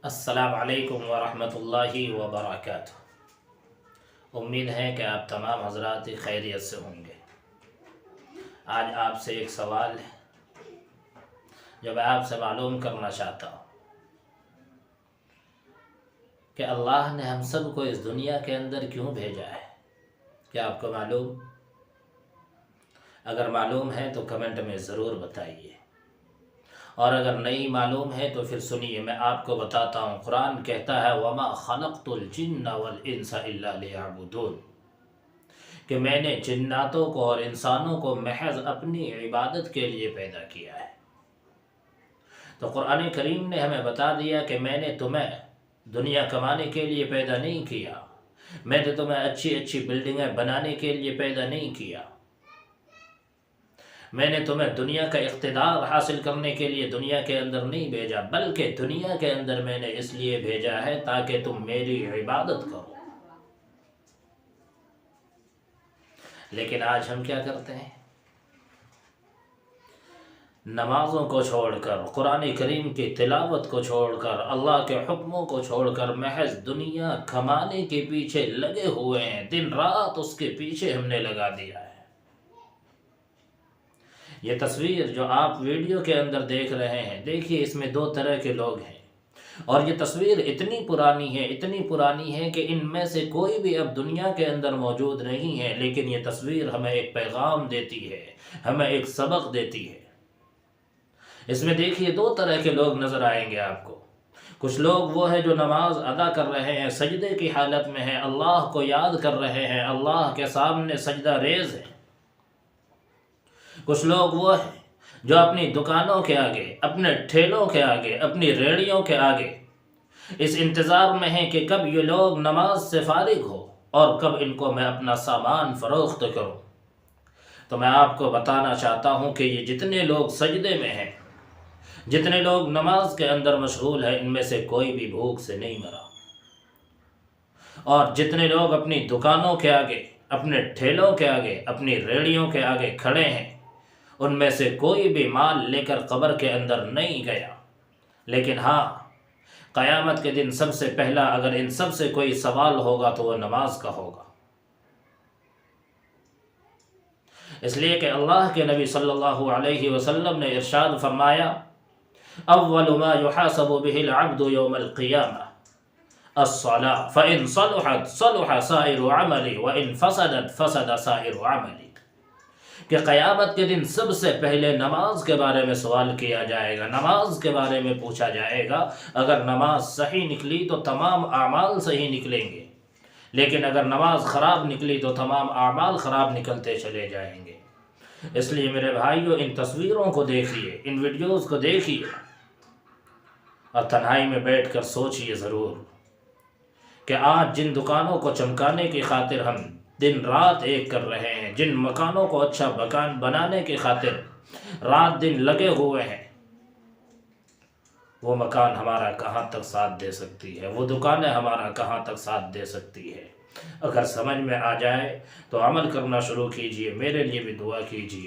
السلام علیکم ورحمۃ اللہ وبرکاتہ۔ امید ہے کہ آپ تمام حضرات خیریت سے ہوں گے۔ آج آپ سے ایک سوال ہے جو میں آپ سے معلوم کرنا چاہتا ہوں کہ اللہ نے ہم سب کو اس دنیا کے اندر کیوں بھیجا ہے؟ کیا آپ کو معلوم؟ اگر معلوم ہے تو کمنٹ میں ضرور بتائیے، اور اگر نہیں معلوم ہے تو پھر سنیے، میں آپ کو بتاتا ہوں۔ قرآن کہتا ہے وَمَا خَلَقْتُ الْجِنَّ وَالْإِنسَ إِلَّا لِيَعْبُدُونَ، کہ میں نے جناتوں کو اور انسانوں کو محض اپنی عبادت کے لیے پیدا کیا ہے۔ تو قرآن کریم نے ہمیں بتا دیا کہ میں نے تمہیں دنیا کمانے کے لیے پیدا نہیں کیا، میں نے تمہیں اچھی اچھی بلڈنگیں بنانے کے لیے پیدا نہیں کیا، میں نے تمہیں دنیا کا اقتدار حاصل کرنے کے لیے دنیا کے اندر نہیں بھیجا، بلکہ دنیا کے اندر میں نے اس لیے بھیجا ہے تاکہ تم میری عبادت کرو۔ لیکن آج ہم کیا کرتے ہیں؟ نمازوں کو چھوڑ کر، قرآن کریم کی تلاوت کو چھوڑ کر، اللہ کے حکموں کو چھوڑ کر محض دنیا کمانے کے پیچھے لگے ہوئے ہیں۔ دن رات اس کے پیچھے ہم نے لگا دیا ہے۔ یہ تصویر جو آپ ویڈیو کے اندر دیکھ رہے ہیں، دیکھیے اس میں دو طرح کے لوگ ہیں، اور یہ تصویر اتنی پرانی ہے کہ ان میں سے کوئی بھی اب دنیا کے اندر موجود نہیں ہے، لیکن یہ تصویر ہمیں ایک پیغام دیتی ہے، ہمیں ایک سبق دیتی ہے۔ اس میں دیکھیے دو طرح کے لوگ نظر آئیں گے آپ کو۔ کچھ لوگ وہ ہیں جو نماز ادا کر رہے ہیں، سجدے کی حالت میں ہیں، اللہ کو یاد کر رہے ہیں، اللہ کے سامنے سجدہ ریز ہیں۔ کچھ لوگ وہ ہیں جو اپنی دکانوں کے آگے، اپنے ٹھیلوں کے آگے، اپنی ریڑیوں کے آگے اس انتظار میں ہیں کہ کب یہ لوگ نماز سے فارغ ہو اور کب ان کو میں اپنا سامان فروخت کروں۔ تو میں آپ کو بتانا چاہتا ہوں کہ یہ جتنے لوگ سجدے میں ہیں، جتنے لوگ نماز کے اندر مشغول ہیں، ان میں سے کوئی بھی بھوک سے نہیں مرا، اور جتنے لوگ اپنی دکانوں کے آگے، اپنے ٹھیلوں کے آگے، اپنی ریڑیوں کے آگے کھڑے ہیں، ان میں سے کوئی بھی مال لے کر قبر کے اندر نہیں گیا۔ لیکن ہاں، قیامت کے دن سب سے پہلا اگر ان سب سے کوئی سوال ہوگا تو وہ نماز کا ہوگا۔ اس لیے کہ اللہ کے نبی صلی اللہ علیہ وسلم نے ارشاد فرمایا اول ما يحاسب به العبد يوم القيامة الصلاة فإن صلحت صلح سائر عملي وإن فسدت فسد سائر عملي، کہ قیامت کے دن سب سے پہلے نماز کے بارے میں سوال کیا جائے گا، نماز کے بارے میں پوچھا جائے گا۔ اگر نماز صحیح نکلی تو تمام اعمال صحیح نکلیں گے، لیکن اگر نماز خراب نکلی تو تمام اعمال خراب نکلتے چلے جائیں گے۔ اس لیے میرے بھائیوں، ان تصویروں کو دیکھیے، ان ویڈیوز کو دیکھیے، اور تنہائی میں بیٹھ کر سوچئے ضرور کہ آج جن دکانوں کو چمکانے کی خاطر ہم دن رات ایک کر رہے ہیں، جن مکانوں کو اچھا مکان بنانے کی خاطر رات دن لگے ہوئے ہیں، وہ مکان ہمارا کہاں تک ساتھ دے سکتی ہے، وہ دکانیں ہمارا کہاں تک ساتھ دے سکتی ہے؟ اگر سمجھ میں آ جائے تو عمل کرنا شروع کیجئے، میرے لیے بھی دعا کیجئے۔